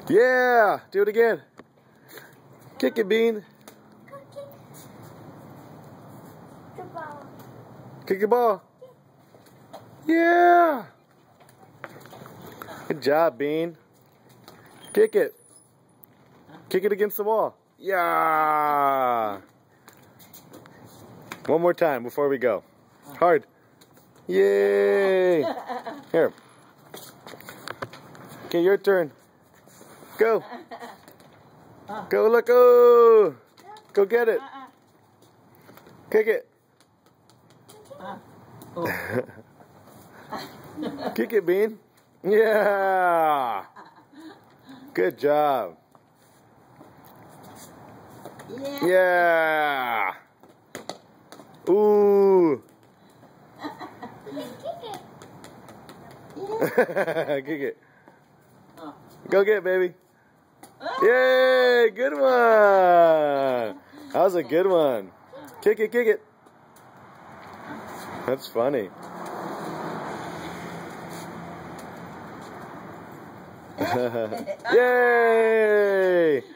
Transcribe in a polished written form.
Yeah, do it again. Kick it, Bean. Kick the ball. Yeah. Good job, Bean. Kick it. Kick it against the wall. Yeah. One more time before we go. Hard. Yay. Here. Okay, your turn. Go. Go, look. Oh. Go get it. Kick it. Kick it, Bean. Yeah. Good job. Yeah. Ooh. Kick it. Go get it, baby. Yay, good one. That was a good one. Kick it, kick it. That's funny. Yay!